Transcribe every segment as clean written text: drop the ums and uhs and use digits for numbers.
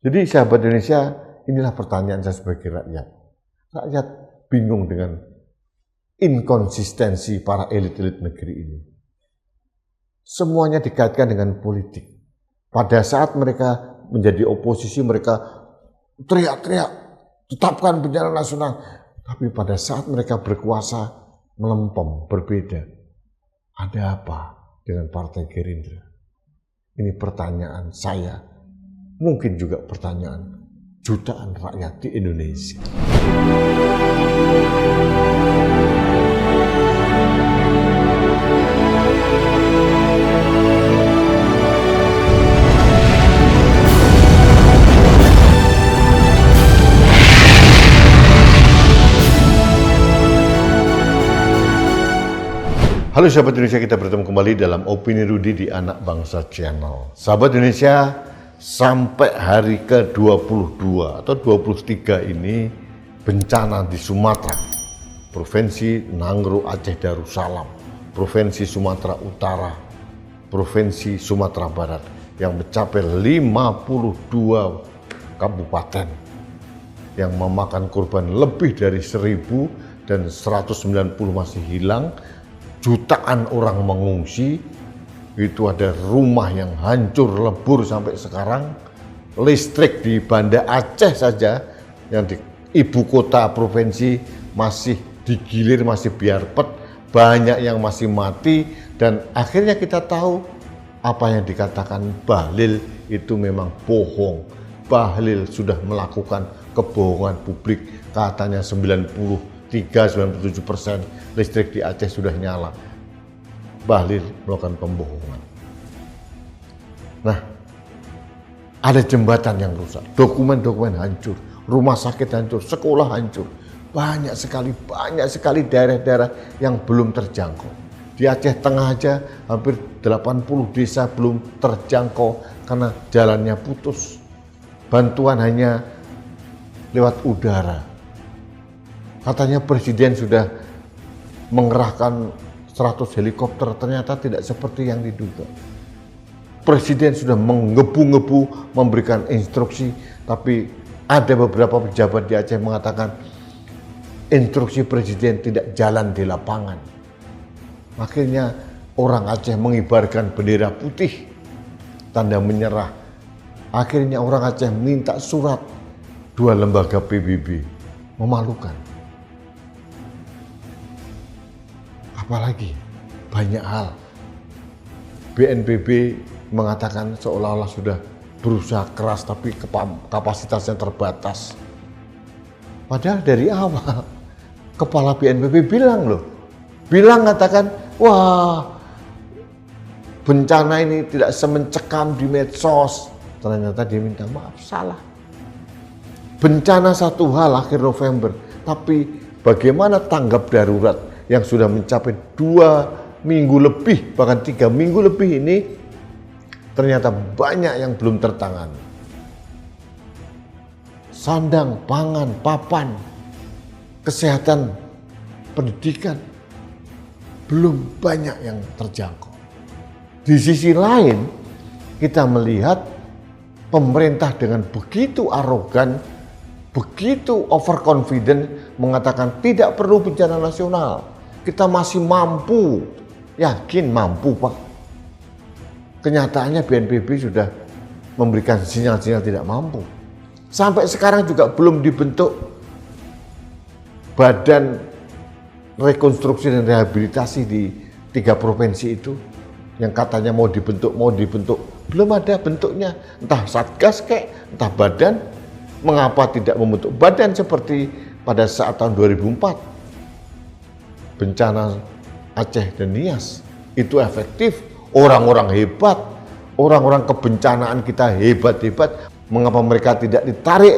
Jadi sahabat Indonesia, inilah pertanyaan saya sebagai rakyat. Rakyat bingung dengan inkonsistensi para elit-elit negeri ini. Semuanya dikaitkan dengan politik. Pada saat mereka menjadi oposisi, mereka teriak-teriak, tetapkan bencana nasional. Tapi pada saat mereka berkuasa, melempem, berbeda. Ada apa dengan Partai Gerindra? Ini pertanyaan saya, mungkin juga pertanyaan jutaan rakyat di Indonesia. Halo sahabat Indonesia, kita bertemu kembali dalam Opini Rudy di Anak Bangsa Channel. Sahabat Indonesia, sampai hari ke-22 atau 23 ini bencana di Sumatera, Provinsi Nangro Aceh Darussalam, Provinsi Sumatera Utara, Provinsi Sumatera Barat yang mencapai 52 kabupaten yang memakan korban lebih dari 1.000 dan 190 masih hilang. Jutaan orang mengungsi, itu ada rumah yang hancur lebur sampai sekarang, listrik di Banda Aceh saja yang di ibu kota provinsi masih digilir, masih biarpet, banyak yang masih mati, dan akhirnya kita tahu apa yang dikatakan Bahlil itu memang bohong. Bahlil sudah melakukan kebohongan publik, katanya 93-97% listrik di Aceh sudah nyala. Bahlil melakukan pembohongan. Nah, ada jembatan yang rusak, dokumen-dokumen hancur, rumah sakit hancur, sekolah hancur. Banyak sekali daerah-daerah yang belum terjangkau. Di Aceh Tengah aja hampir 80 desa belum terjangkau karena jalannya putus. Bantuan hanya lewat udara. Katanya presiden sudah mengerahkan 100 helikopter, ternyata tidak seperti yang diduga. Presiden sudah menggebu-gebu memberikan instruksi, tapi ada beberapa pejabat di Aceh mengatakan instruksi presiden tidak jalan di lapangan. Akhirnya orang Aceh mengibarkan bendera putih, tanda menyerah. Akhirnya orang Aceh minta surat 2 lembaga PBB, memalukan. Apalagi banyak hal. BNPB mengatakan seolah-olah sudah berusaha keras tapi kapasitasnya terbatas. Padahal dari awal kepala BNPB bilang katakan, wah bencana ini tidak semencekam di medsos. Ternyata dia minta maaf, salah. Bencana satu hal akhir November, tapi bagaimana tanggap darurat yang sudah mencapai 2 minggu lebih, bahkan 3 minggu lebih ini, ternyata banyak yang belum tertangani. Sandang, pangan, papan, kesehatan, pendidikan, belum banyak yang terjangkau. Di sisi lain, kita melihat pemerintah dengan begitu arogan, begitu overconfident mengatakan tidak perlu bencana nasional. Kita masih mampu, yakin mampu Pak. Kenyataannya BNPB sudah memberikan sinyal-sinyal tidak mampu. Sampai sekarang juga belum dibentuk badan rekonstruksi dan rehabilitasi di 3 provinsi itu. Yang katanya mau dibentuk. Belum ada bentuknya. Entah Satgas kek, entah badan. Mengapa tidak membentuk badan seperti pada saat tahun 2004? Bencana Aceh dan Nias itu efektif, orang-orang hebat, orang-orang kebencanaan kita hebat-hebat. Mengapa mereka tidak ditarik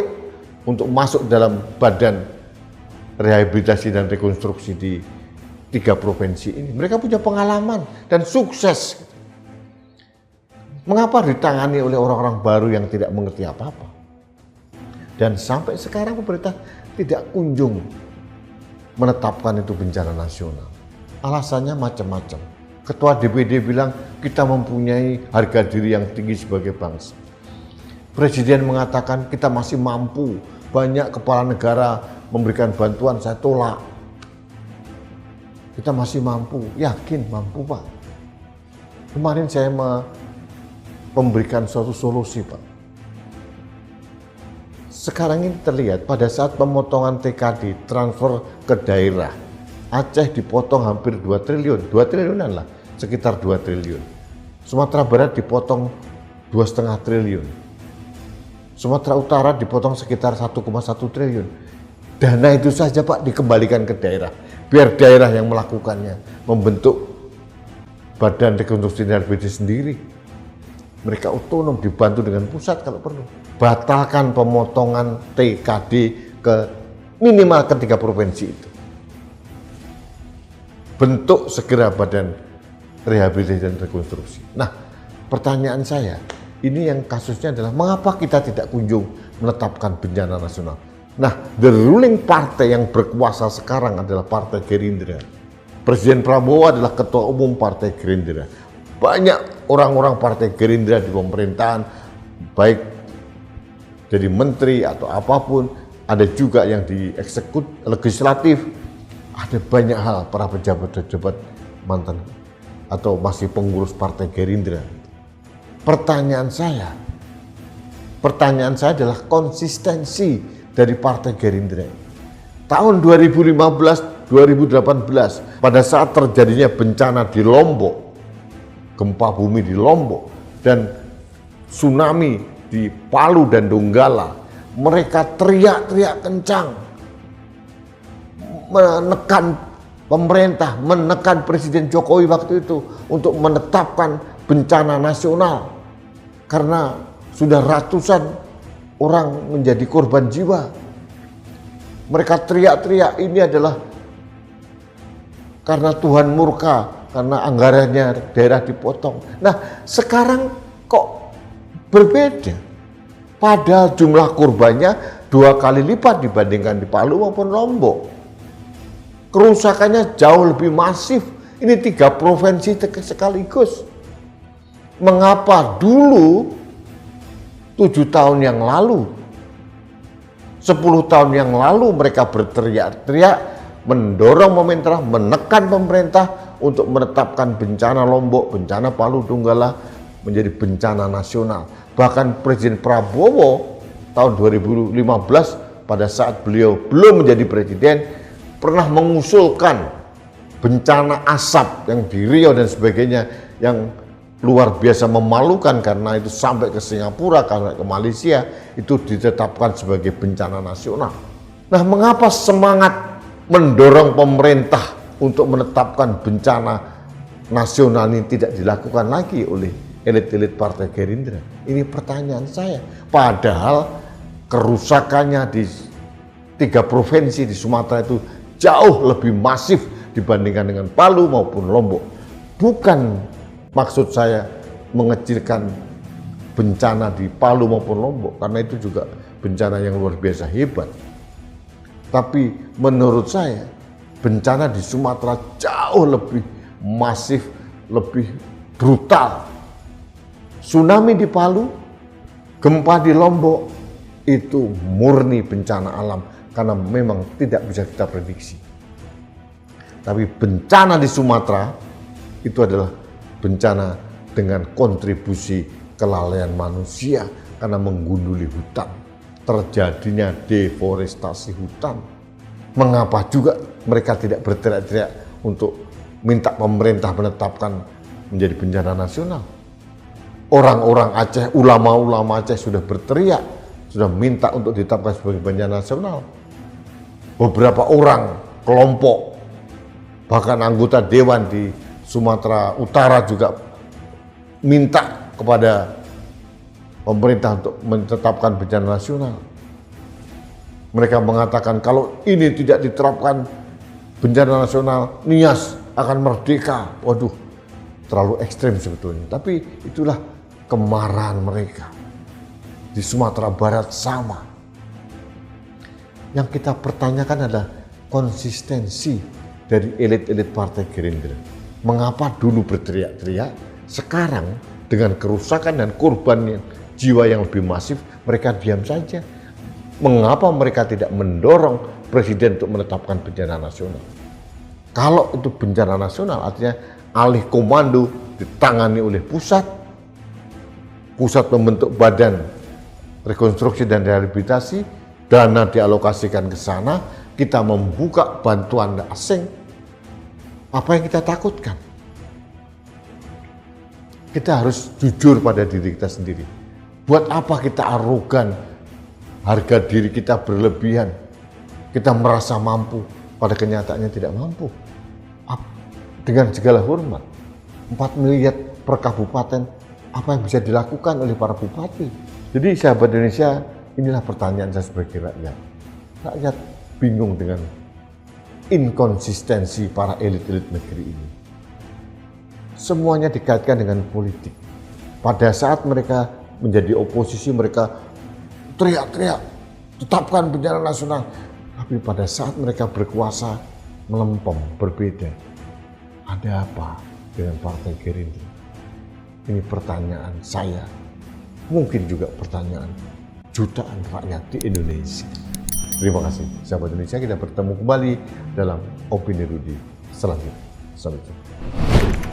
untuk masuk dalam badan rehabilitasi dan rekonstruksi di 3 provinsi ini? Mereka punya pengalaman dan sukses. Mengapa ditangani oleh orang-orang baru yang tidak mengerti apa-apa? Dan sampai sekarang pemerintah tidak kunjung menetapkan itu bencana nasional. Alasannya macam-macam. Ketua DPD bilang kita mempunyai harga diri yang tinggi sebagai bangsa. Presiden mengatakan kita masih mampu, banyak kepala negara memberikan bantuan, saya tolak. Kita masih mampu, yakin mampu Pak. Kemarin saya memberikan suatu solusi Pak. Sekarang ini terlihat pada saat pemotongan TKD, transfer ke daerah, Aceh dipotong hampir 2 triliun, 2 triliunan lah, sekitar 2 triliun. Sumatera Barat dipotong 2,5 triliun. Sumatera Utara dipotong sekitar 1,1 triliun. Dana itu saja Pak dikembalikan ke daerah. Biar daerah yang melakukannya, membentuk badan rekonstruksi dan rehabilitasi sendiri. Mereka otonom, dibantu dengan pusat kalau perlu. Batalkan pemotongan TKD ke minimal ke 3 provinsi itu. Bentuk segera badan rehabilitasi dan rekonstruksi. Nah, pertanyaan saya, ini yang kasusnya adalah mengapa kita tidak kunjung menetapkan bencana nasional? Nah, the ruling partai yang berkuasa sekarang adalah Partai Gerindra. Presiden Prabowo adalah ketua umum Partai Gerindra. Banyak orang-orang Partai Gerindra di pemerintahan, baik jadi menteri atau apapun, ada juga yang di eksekutif, legislatif, ada banyak hal para pejabat-pejabat mantan atau masih pengurus Partai Gerindra. Pertanyaan saya adalah konsistensi dari Partai Gerindra. Tahun 2015-2018 pada saat terjadinya bencana di Lombok, gempa bumi di Lombok dan tsunami di Palu dan Donggala, mereka teriak-teriak kencang menekan pemerintah, menekan Presiden Jokowi waktu itu untuk menetapkan bencana nasional karena sudah ratusan orang menjadi korban jiwa. Mereka teriak-teriak ini adalah karena Tuhan murka, karena anggarannya daerah dipotong. Nah, sekarang kok berbeda? Padahal jumlah korbannya 2 kali lipat dibandingkan di Palu maupun Lombok. Kerusakannya jauh lebih masif. Ini 3 provinsi sekaligus. Mengapa dulu 7 tahun yang lalu, 10 tahun yang lalu mereka berteriak-teriak, mendorong pemerintah, menekan pemerintah untuk menetapkan bencana Lombok, bencana Palu Donggala menjadi bencana nasional. Bahkan Presiden Prabowo tahun 2015 pada saat beliau belum menjadi presiden pernah mengusulkan bencana asap yang di Riau dan sebagainya yang luar biasa memalukan karena itu sampai ke Singapura, karena ke Malaysia itu ditetapkan sebagai bencana nasional. Nah, mengapa semangat mendorong pemerintah untuk menetapkan bencana nasional ini tidak dilakukan lagi oleh elit-elit Partai Gerindra? Ini pertanyaan saya. Padahal kerusakannya di 3 provinsi di Sumatera itu jauh lebih masif dibandingkan dengan Palu maupun Lombok. Bukan maksud saya mengecilkan bencana di Palu maupun Lombok, karena itu juga bencana yang luar biasa hebat. Tapi menurut saya, bencana di Sumatera jauh lebih masif, lebih brutal. Tsunami di Palu, gempa di Lombok, itu murni bencana alam, karena memang tidak bisa kita prediksi. Tapi bencana di Sumatera, itu adalah bencana dengan kontribusi kelalaian manusia karena menggunduli hutan, terjadinya deforestasi hutan. Mengapa juga mereka tidak berteriak-teriak untuk minta pemerintah menetapkan menjadi bencana nasional? Orang-orang Aceh, ulama-ulama Aceh sudah berteriak, sudah minta untuk ditetapkan sebagai bencana nasional. Beberapa orang, kelompok, bahkan anggota dewan di Sumatera Utara juga minta kepada pemerintah untuk menetapkan bencana nasional. Mereka mengatakan kalau ini tidak diterapkan bencana nasional, Nias akan merdeka. Waduh, terlalu ekstrim sebetulnya. Tapi itulah kemarahan mereka. Di Sumatera Barat sama. Yang kita pertanyakan adalah konsistensi dari elit-elit Partai Gerindra. Mengapa dulu berteriak-teriak, sekarang dengan kerusakan dan korban yang jiwa yang lebih masif, mereka diam saja. Mengapa mereka tidak mendorong presiden untuk menetapkan bencana nasional? Kalau itu bencana nasional, artinya alih komando ditangani oleh pusat membentuk badan rekonstruksi dan rehabilitasi, dana dialokasikan ke sana, kita membuka bantuan asing. Apa yang kita takutkan? Kita harus jujur pada diri kita sendiri. Buat apa kita arogan, harga diri kita berlebihan, kita merasa mampu, pada kenyataannya tidak mampu. Dengan segala hormat, 4 miliar per kabupaten, apa yang bisa dilakukan oleh para bupati? Jadi sahabat Indonesia, inilah pertanyaan saya sebagai rakyat. Rakyat bingung dengan inkonsistensi para elit-elit negeri ini. Semuanya dikaitkan dengan politik. Pada saat mereka menjadi oposisi, mereka teriak-teriak, tetapkan bencana nasional. Tapi pada saat mereka berkuasa, melempem, berbeda. Ada apa dengan Partai Gerindra? Ini pertanyaan saya, mungkin juga pertanyaan jutaan rakyat di Indonesia. Terima kasih, sahabat Indonesia. Kita bertemu kembali dalam Opini Rudy selanjutnya. Sampai jumpa.